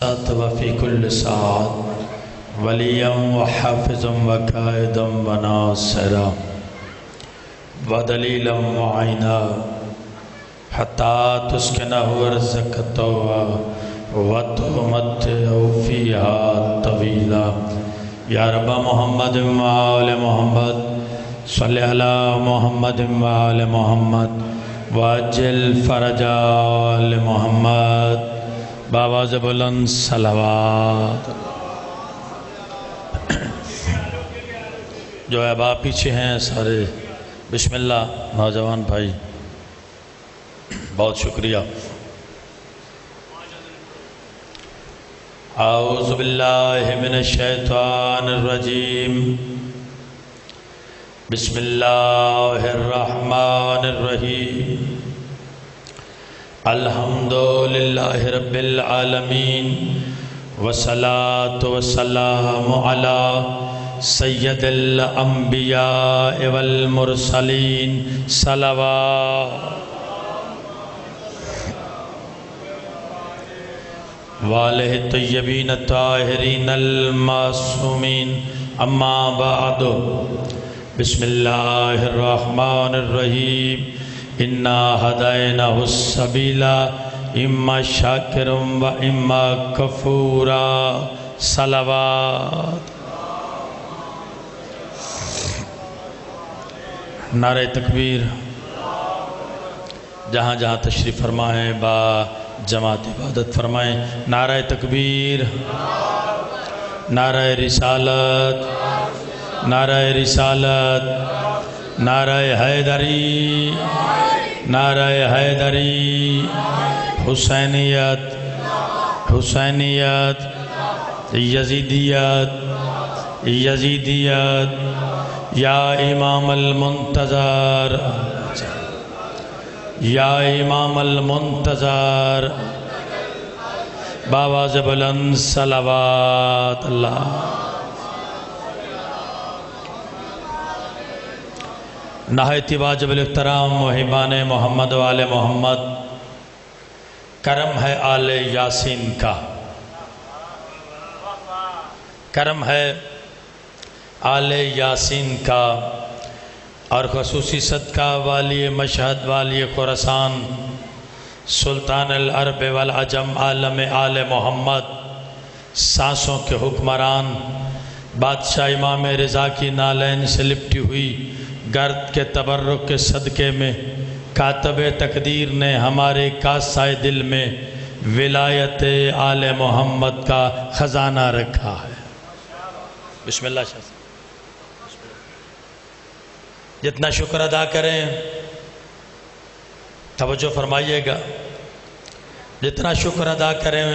وفي كل ساعة وليا وحافظا وقائدا وناصرا ودليلا وعينا حتى تسكنه أرضك طوعا وتمتعه فيها طويلا يا رب محمد وآل محمد صل على محمد وآل محمد واجل فرج آل محمد بآواز بلند صلوات۔ جو احباب پیچھے ہیں سارے بسم اللہ نوجوان بھائی بہت شکریہ۔ اعوذ باللہ من الشیطان الرجیم بسم اللہ الرحمن الرحیم الحمدللہ رب العالمین والصلاة والسلام علی سید الانبیاء والمرسلین صلوات والہ الطیبین الطاہرین المعصومین اما بعد بسم اللہ الرحمن الرحیم اِنَّا هَدَيْنَاهُ السَّبِيلَ اِمَّا شَاكِرٌ وَإِمَّا كَفُورًا صلوات۔ نعرہ تکبیر جہاں جہاں تشریف فرمائیں با جماعت عبادت فرمائیں۔ نعرہ تکبیر، نعرہ رسالت، نعرہ رسالت، نعرہ حیدری، نعرہ حیدری، حسینیت، حسینیت، یزیدیت، یزیدیت، یا امام المنتظر، یا امام المنتظر، بآواز بلند صلوات اللہ۔ نہایت واجب الاحترام محبان محمد و آل محمد، کرم ہے آل یاسین کا، کرم ہے آل یاسین کا، اور خصوصی صدقہ والی مشہد والی خراسان سلطان العرب والعجم عالم آل محمد، سانسوں کے حکمران بادشاہ امام رضا کی نالین سے لپٹی ہوئی گرد کے تبرک کے صدقے میں کاتب تقدیر نے ہمارے کاسہ دل میں ولایت آل محمد کا خزانہ رکھا ہے۔ بسم اللہ شاہ صاحب، جتنا شکر ادا کریں توجہ فرمائیے گا، جتنا شکر ادا کریں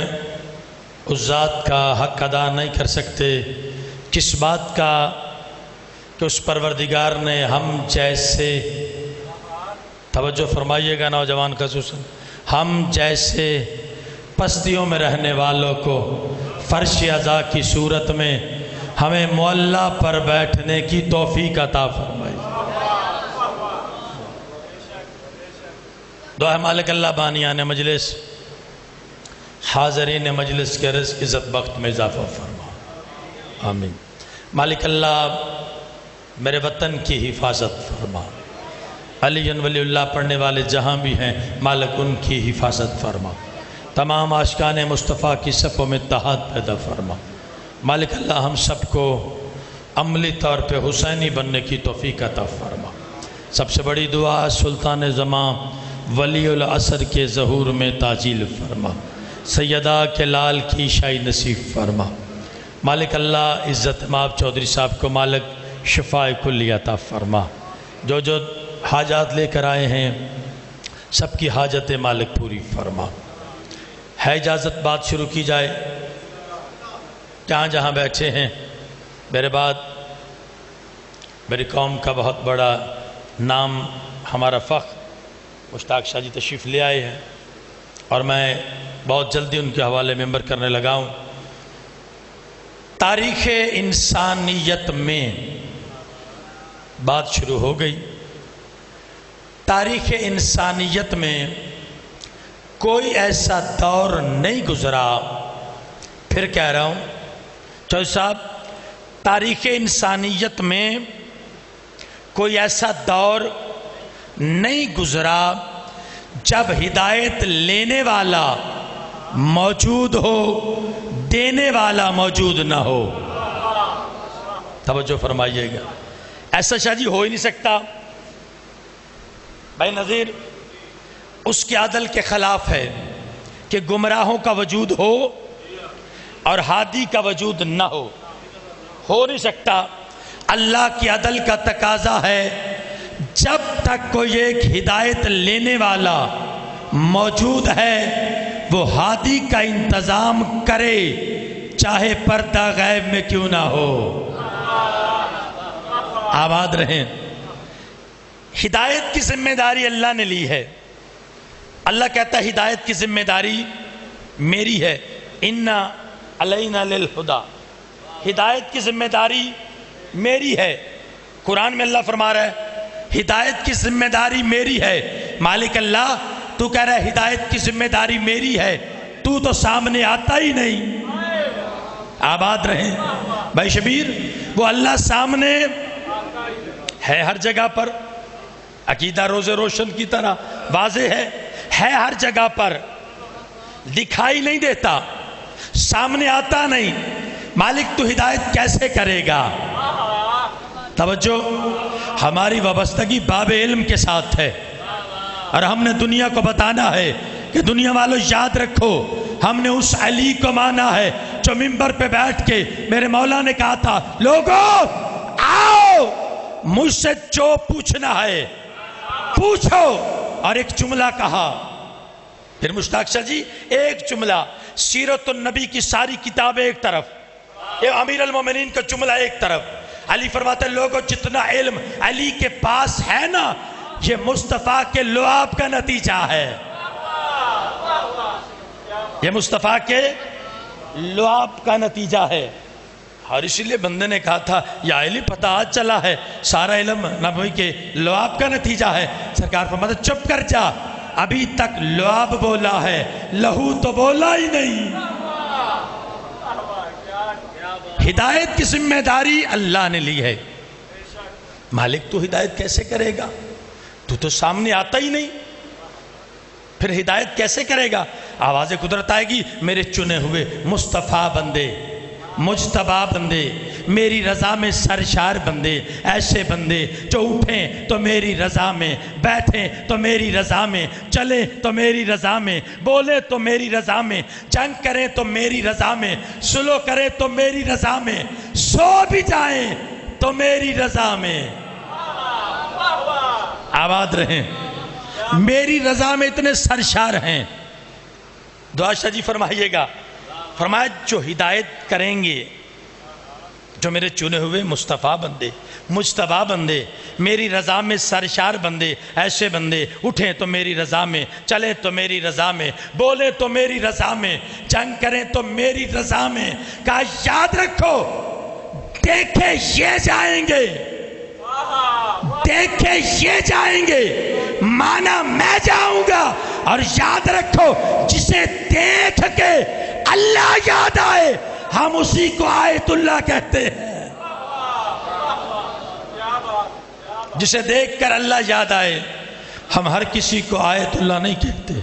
اس ذات کا حق ادا نہیں کر سکتے۔ کس بات کا کہ اس پروردگار نے ہم جیسے، توجہ فرمائیے گا نوجوان خصوصاً، ہم جیسے پستیوں میں رہنے والوں کو فرش عزا کی صورت میں ہمیں معلّہ پر بیٹھنے کی توفیق عطا فرمائی۔ دعا ہے مالک اللہ بانیان مجلس، حاضرین مجلس کے رزق عزت بخت میں اضافہ فرما، آمین۔ مالک اللہ میرے وطن کی حفاظت فرما، علی ولی اللہ پڑھنے والے جہاں بھی ہیں مالک ان کی حفاظت فرما، تمام عاشقان مصطفیٰ کی صفوں میں اتحاد پیدا فرما۔ مالک اللہ ہم سب کو عملی طور پہ حسینی بننے کی توفیق عطا فرما۔ سب سے بڑی دعا سلطان زمان ولی العصر کے ظہور میں تعجیل فرما، سیدہ کے لال کی شاہی نصیب فرما۔ مالک اللہ عزت مآب چودھری صاحب کو مالک شفاء کلی عطا فرما، جو جو حاجات لے کر آئے ہیں سب کی حاجت مالک پوری فرما۔ ہے اجازت بات شروع کی جائے؟ جہاں جہاں بیٹھے ہیں میرے بعد میری قوم کا بہت بڑا نام، ہمارا فخر مشتاق شاہ جی تشریف لے آئے ہیں، اور میں بہت جلدی ان کے حوالے ممبر کرنے لگا ہوں۔ تاریخ انسانیت میں بات شروع ہو گئی۔ تاریخ انسانیت میں کوئی ایسا دور نہیں گزرا پھر کہہ رہا ہوں چودھری صاحب، تاریخ انسانیت میں کوئی ایسا دور نہیں گزرا جب ہدایت لینے والا موجود ہو، دینے والا موجود نہ ہو۔ توجہ فرمائیے گا، ایسا شاہ جی ہو ہی نہیں سکتا۔ بھائی نظیر، اس کے عدل کے خلاف ہے کہ گمراہوں کا وجود ہو اور ہادی کا وجود نہ ہو نہیں سکتا۔ اللہ کی عدل کا تقاضا ہے جب تک کوئی ایک ہدایت لینے والا موجود ہے وہ ہادی کا انتظام کرے، چاہے پردہ غیب میں کیوں نہ ہو۔ آباد رہیں۔ ہدایت کی ذمہ داری اللہ نے لی ہے۔ اللہ کہتا ہے ہدایت کی ذمہ داری میری ہے، اِنَّا عَلَيْنَا لِلْہُدَى، ہدایت کی ذمہ داری میری ہے۔ قرآن میں اللہ فرما رہا ہے ہدایت کی ذمہ داری میری ہے۔ مالک اللہ، تو کہہ رہا ہے ہدایت کی ذمہ داری میری ہے، تو سامنے آتا ہی نہیں۔ آباد رہیں۔ بھائی شبیر، وہ اللہ سامنے ہے ہر جگہ پر، عقیدہ روز روشن کی طرح واضح ہے ہر جگہ پر، دکھائی نہیں دیتا، سامنے آتا نہیں۔ مالک تو ہدایت کیسے کرے گا؟ توجہ، ہماری وابستگی باب علم کے ساتھ ہے، اور ہم نے دنیا کو بتانا ہے کہ دنیا والوں یاد رکھو، ہم نے اس علی کو مانا ہے جو منبر پہ بیٹھ کے میرے مولا نے کہا تھا لوگوں آؤ مجھ سے جو پوچھنا ہے پوچھو، اور ایک جملہ کہا۔ پھر مشتاق شاہ جی ایک جملہ، سیرت النبی کی ساری کتابیں ایک طرف، یہ امیر المومنین کا جملہ ایک طرف، علی فرماتے ہیں لوگوں جتنا علم علی کے پاس ہے نا، یہ مصطفیٰ کے لعاب کا نتیجہ ہے، یہ مصطفیٰ کے لعاب کا نتیجہ ہے۔ اور اسی لئے بندے نے کہا تھا یا علی پتہ آج چلا ہے سارا علم نبوی کے لعاب کا نتیجہ ہے۔ سرکار فرماتے ہیں چپ کر جا، ابھی تک لعاب بولا ہے، لہو تو بولا ہی نہیں۔ ہدایت کی ذمہ داری اللہ نے لی ہے۔ مالک تو ہدایت کیسے کرے گا؟ تو سامنے آتا ہی نہیں، پھر ہدایت کیسے کرے گا؟ آواز قدرت آئے گی، میرے چنے ہوئے مصطفیٰ بندے، مجتبی بندے، میری رضا میں سرشار بندے، ایسے بندے جو اٹھیں تو میری رضا میں، بیٹھیں تو میری رضا میں، چلیں تو میری رضا میں، بولیں تو میری رضا میں، جنگ کریں تو میری رضا میں، سلو کریں تو میری رضا میں، سو بھی جائیں تو میری رضا میں۔ آباد رہیں۔ میری رضا میں اتنے سرشار ہیں۔ دعا شاہ جی فرمائیے گا، فرمایا جو ہدایت کریں گے، جو میرے چنے ہوئے مصطفیٰ بندے، مجتبی بندے، میری رضا میں سرشار بندے، ایسے بندے اٹھیں تو میری رضا میں، چلیں تو میری رضا میں، بولیں تو میری رضا میں، جنگ کریں تو میری رضا میں۔ کہا یاد رکھو، دیکھیں یہ جائیں گے، دیکھیں یہ جائیں گے، مانا میں جاؤں گا، اور یاد رکھو جسے دیکھ کے اللہ یاد آئے ہم اسی کو آیت اللہ کہتے ہیں۔ جسے دیکھ کر اللہ یاد آئے، ہم ہر کسی کو آیت اللہ نہیں کہتے،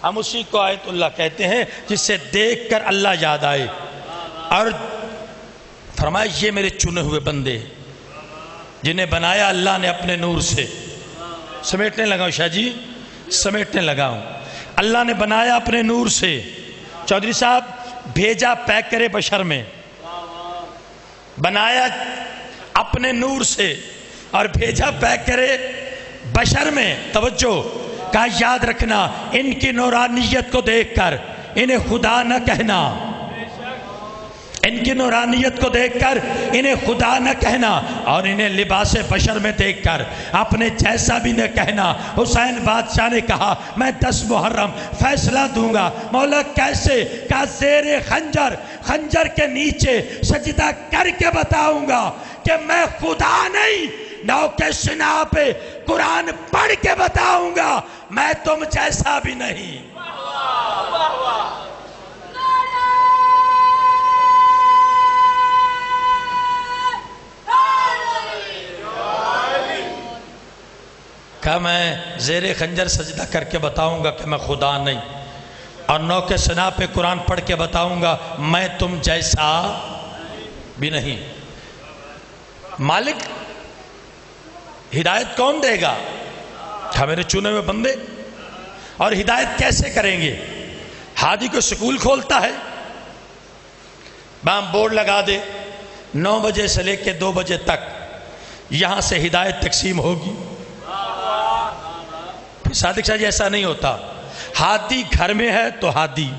ہم اسی کو آیت اللہ کہتے ہیں جسے دیکھ کر اللہ یاد آئے۔ اور فرمایا یہ میرے چنے ہوئے بندے جنہیں بنایا اللہ نے اپنے نور سے، سمیٹنے لگا ہوں شاہ جی، سمیٹنے لگا ہوں، اللہ نے بنایا اپنے نور سے۔ چودھری صاحب بھیجا پیکر بشر میں، بنایا اپنے نور سے اور بھیجا پیکر بشر میں۔ توجہ، کہا یاد رکھنا ان کی نورانیت کو دیکھ کر انہیں خدا نہ کہنا، ان کی نورانیت کو دیکھ کر انہیں خدا نہ کہنا، اور انہیں لباس بشر میں دیکھ کر اپنے جیسا بھی نہ کہنا۔ حسین بادشاہ نے کہا میں 10 محرم فیصلہ دوں گا۔ مولا کیسے؟ کہا زیر خنجر، خنجر کے نیچے سجدہ کر کے بتاؤں گا کہ میں خدا نہیں، نو کے سنا پہ قرآن پڑھ کے بتاؤں گا میں تم جیسا بھی نہیں۔ کہا میں زیر خنجر سجدہ کر کے بتاؤں گا کہ میں خدا نہیں، اور نوک سنا پہ قرآن پڑھ کے بتاؤں گا میں تم جیسا بھی نہیں۔ مالک ہدایت کون دے گا؟ میرے چنے ہوئے بندے۔ اور ہدایت کیسے کریں گے؟ ہادی کو سکول کھولتا ہے، بام بورڈ لگا دے 9 بجے سے لے کے 2 بجے تک یہاں سے ہدایت تقسیم ہوگی۔ صادق شاہ جی ایسا نہیں ہوتا۔ ہادی گھر میں ہے تو ہادی،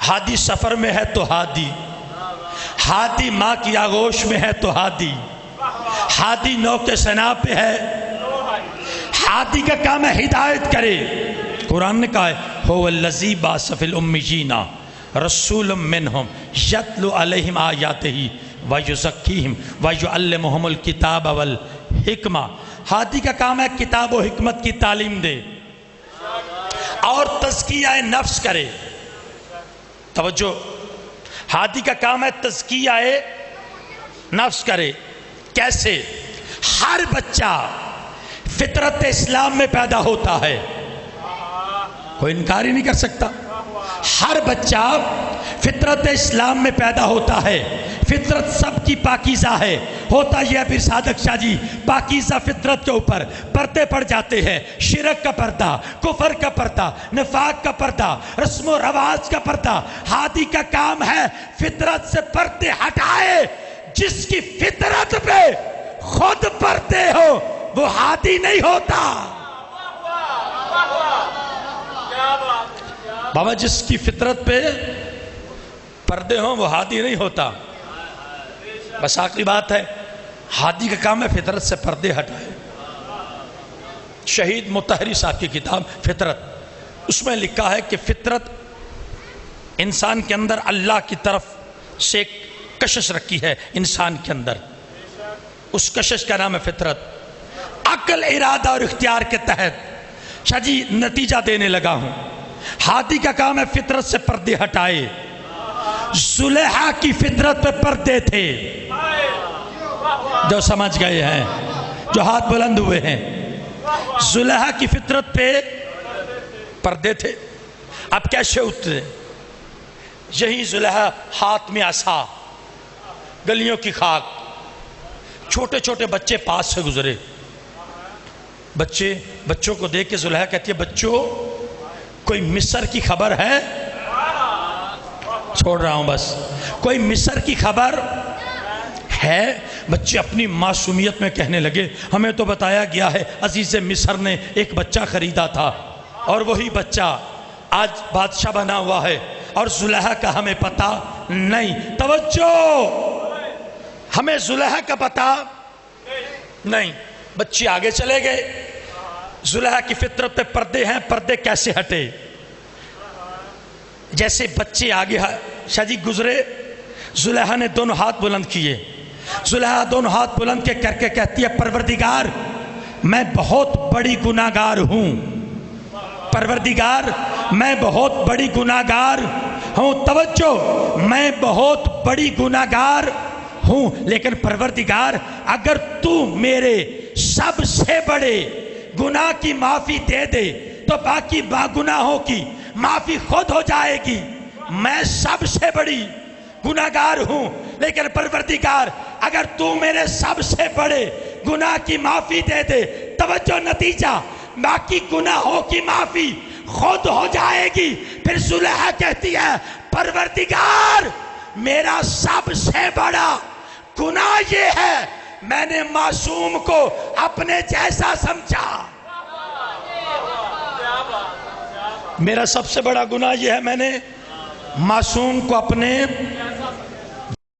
ہادی سفر میں ہے تو ہادی، ہادی ماں کی آغوش میں ہے تو ہادی، ہادی نوک سنا پہ ہے۔ ہادی کا کام ہے ہدایت کرے۔ قرآن نے کہا ہے هو الذی بعث فی الامیین رسولا منہم یتلو علیہم آیاتہ ویزکیہم ویعلمہم الکتاب والحکمہ۔ ہادی کا کام ہے کتاب و حکمت کی تعلیم دے اور تزکیہ نفس کرے۔ توجہ، ہادی کا کام ہے تزکیہ نفس کرے۔ کیسے؟ ہر بچہ فطرت اسلام میں پیدا ہوتا ہے، کوئی انکار ہی نہیں کر سکتا۔ ہر بچہ فطرت اسلام میں پیدا ہوتا ہے، فطرت سب کی پاکیزہ ہے۔ ہوتا یہ ہے پھر صادق شاہ جی، پاکیزہ فطرت کے اوپر پردے پڑ جاتے ہیں، شرک کا پردہ، کفر کا پردہ، نفاق کا پردہ، رسم و رواج کا پردہ۔ ہادی کا کام ہے فطرت سے پردے ہٹائے۔ جس کی فطرت پہ خود پردے ہو وہ ہادی نہیں ہوتا۔ بابا جس کی فطرت پہ پردے ہوں وہ ہادی نہیں ہوتا۔ بس آخری بات ہے، ہادی کا کام ہے فطرت سے پردے ہٹائے۔ شہید مطہری صاحب کی کتاب فطرت، اس میں لکھا ہے کہ فطرت انسان کے اندر اللہ کی طرف سے ایک کشش رکھی ہے انسان کے اندر، اس کشش کا نام ہے فطرت۔ عقل، ارادہ اور اختیار کے تحت شاہ جی نتیجہ دینے لگا ہوں۔ ہادی کا کام ہے فطرت سے پردے ہٹائے۔ زلیخا کی فطرت پہ پردے تھے، جو سمجھ گئے ہیں، جو ہاتھ بلند ہوئے ہیں۔ زلیخا کی فطرت پہ پردے تھے، اب کیسے اترے؟ یہی زلیخا ہاتھ میں عصا، گلیوں کی خاک، چھوٹے چھوٹے بچے پاس سے گزرے۔ بچوں کو دیکھ کے زلیخا کہتی ہے بچوں کوئی مصر کی خبر ہے؟ چھوڑ رہا ہوں بس، کوئی مصر کی خبر ہے؟ بچے اپنی معصومیت میں کہنے لگے ہمیں تو بتایا گیا ہے عزیز مصر نے ایک بچہ خریدا تھا اور وہی بچہ آج بادشاہ بنا ہوا ہے، اور زلیخا کا ہمیں پتہ نہیں۔ توجہ، ہمیں زلیخا کا پتہ نہیں۔ بچے آگے چلے گئے۔ زلیخا کی فطرت پہ پردے ہیں، پردے کیسے ہٹے؟ جیسے بچے آگے شاہ جی گزرے، زلیخا نے دونوں ہاتھ بلند کیے۔ زلیخا دونوں ہاتھ بلند کے کر کے کہتی ہے پروردگار میں بہت بڑی گناہگار ہوں، پروردگار میں بہت بڑی گناہگار ہوں۔ توجہ، میں بہت بڑی گناہگار ہوں، لیکن پروردگار اگر تو میرے سب سے بڑے گناہ کی معافی دے دے تو باقی گناہوں کی معافی خود ہو جائے گی۔ میں سب سے بڑی گناہگار ہوں، لیکن پروردگار اگر تو میرے سب سے بڑے گناہ کی معافی دے دے، توجہ نتیجہ، باقی گناہوں کی معافی خود ہو جائے گی۔ پھر زلیخا کہتی ہے پروردگار میرا سب سے بڑا گناہ یہ ہے میں نے معصوم کو اپنے جیسا سمجھا۔ میرا سب سے بڑا گناہ یہ ہے میں نے معصوم کو اپنے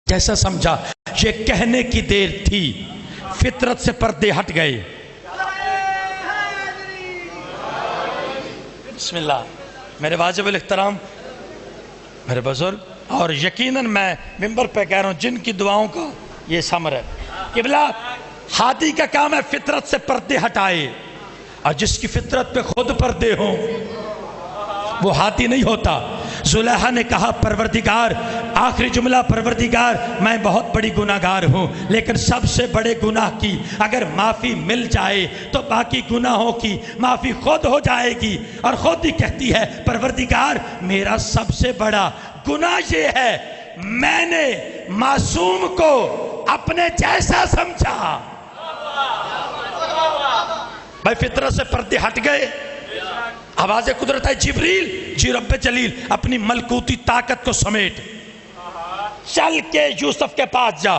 جیسا سمجھا۔ یہ کہنے کی دیر تھی، فطرت سے پردے ہٹ گئے۔ بسم اللہ، میرے واجب الاحترام میرے بزرگ، اور یقیناً میں ممبر پہ کہہ رہا ہوں جن کی دعاؤں کا یہ ثمر ہے۔ قبلہ، ہادی کا کام ہے فطرت سے پردے ہٹائے، اور جس کی فطرت پہ خود پردے ہوں وہ ہادی نہیں ہوتا۔ زلیخا نے کہا پروردگار، آخری جملہ، پروردگار میں بہت بڑی گناہگار ہوں، لیکن سب سے بڑے گناہ کی اگر معافی مل جائے تو باقی گناہوں کی معافی خود ہو جائے گی، اور خود ہی کہتی ہے پروردگار میرا سب سے بڑا گناہ یہ ہے میں نے معصوم کو اپنے جیسا سمجھا۔ بھائی فطرت سے پردے ہٹ گئے، آواز قدرت ہے جبریل جی رب جلیل اپنی ملکوتی طاقت کو سمیٹ چل کے یوسف کے پاس جا،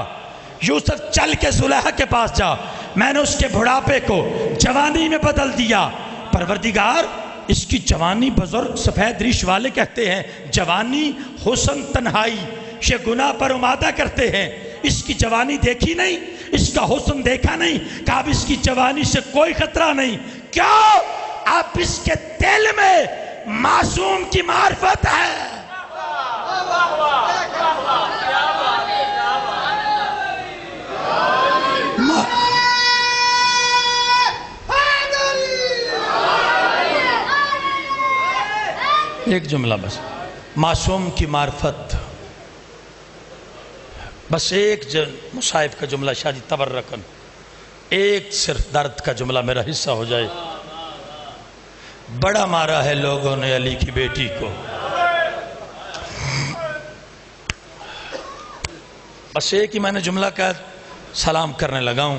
یوسف چل کے زلیخا کے پاس جا، میں نے اس کے بڑھاپے کو جوانی میں بدل دیا۔ پروردگار اس کی جوانی، بزرگ سفید ریش والے کہتے ہیں جوانی حسن تنہائی، یہ گناہ پر امادہ کرتے ہیں، اس کی جوانی دیکھی نہیں، اس کا حسن دیکھا نہیں، کہا اب اس کی جوانی سے کوئی خطرہ نہیں، کیوں؟ اب اس کے دل میں معصوم کی معرفت ہے۔ ایک جملہ بس، معصوم کی معرفت، بس ایک مصائب کا جملہ شاہ جی تبرکن، ایک صرف درد کا جملہ میرا حصہ ہو جائے۔ بڑا مارا ہے لوگوں نے علی کی بیٹی کو، بس ایک ہی میں نے جملہ کہا، سلام کرنے لگا ہوں،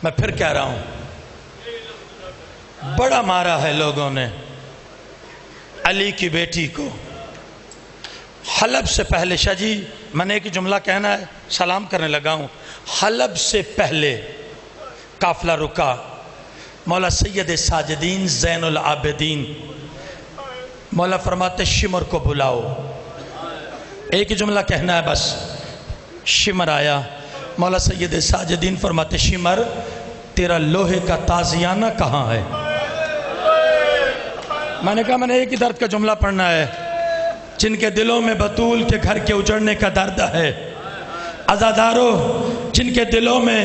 میں پھر کہہ رہا ہوں، بڑا مارا ہے لوگوں نے علی کی بیٹی کو۔ حلب سے پہلے، شاہ جی میں نے ایک جملہ کہنا ہے، سلام کرنے لگا ہوں، حلب سے پہلے قافلہ رکا، مولا سید ساجدین زین العابدین، مولا فرماتے شمر کو بلاؤ، ایک ہی جملہ کہنا ہے بس، شمر آیا، مولا سید ساجدین فرماتے شمر تیرا لوہے کا تازیانہ کہاں ہے؟ میں نے کہا میں نے ایک ہی درد کا جملہ پڑھنا ہے، جن کے دلوں میں بطول کے گھر کے اجڑنے کا درد ہے، عزادارو جن کے دلوں میں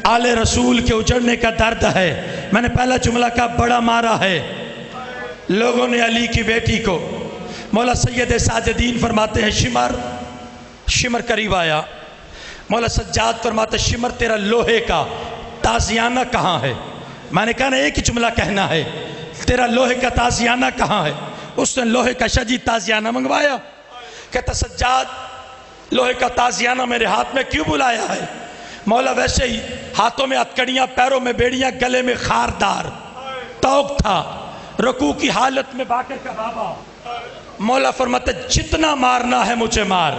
آل رسول کے اجڑنے کا درد ہے، میں نے پہلا جملہ کہا بڑا مارا ہے لوگوں نے علی کی بیٹی کو۔ مولا سید ساجدین فرماتے ہیں شمر، شمر قریب آیا، مولا سجاد فرماتے شمر تیرا لوہے کا تازیانہ کہاں ہے؟ میں نے کہا نا ایک ہی جملہ کہنا ہے، تیرا لوہے کا تازیانہ کہاں ہے؟ اس نے لوہے کا شجی تازیانہ منگوایا، کہتا سجاد لوہے کا تازیانہ میرے ہاتھ میں کیوں بلایا ہے؟ مولا ویسے ہی ہاتھوں میں ہتکڑیاں، پیروں میں بیڑیاں، گلے میں خاردار توق تھا، رکوع کی حالت میں باقر کا بابا۔ مولا فرماتا جتنا مارنا ہے مجھے مار،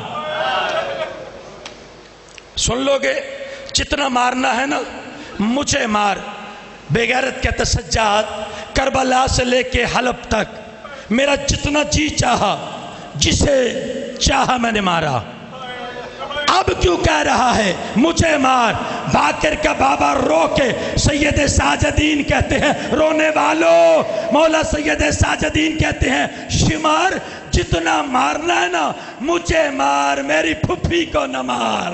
سن لو گے، جتنا مارنا ہے نا مجھے مار۔ بے غیرت کہتا سجاد کربلا سے لے کے حلب تک میرا جتنا جی چاہا، جسے چاہا میں نے مارا، اب کیوں کہہ رہا ہے مجھے مار؟ باقر کا بابا رو کے سید ساجدین کہتے ہیں رونے والوں، مولا سید ساجدین کہتے ہیں شمار جتنا مارنا ہے نا مجھے مار، میری پھپھی کو نہ مار۔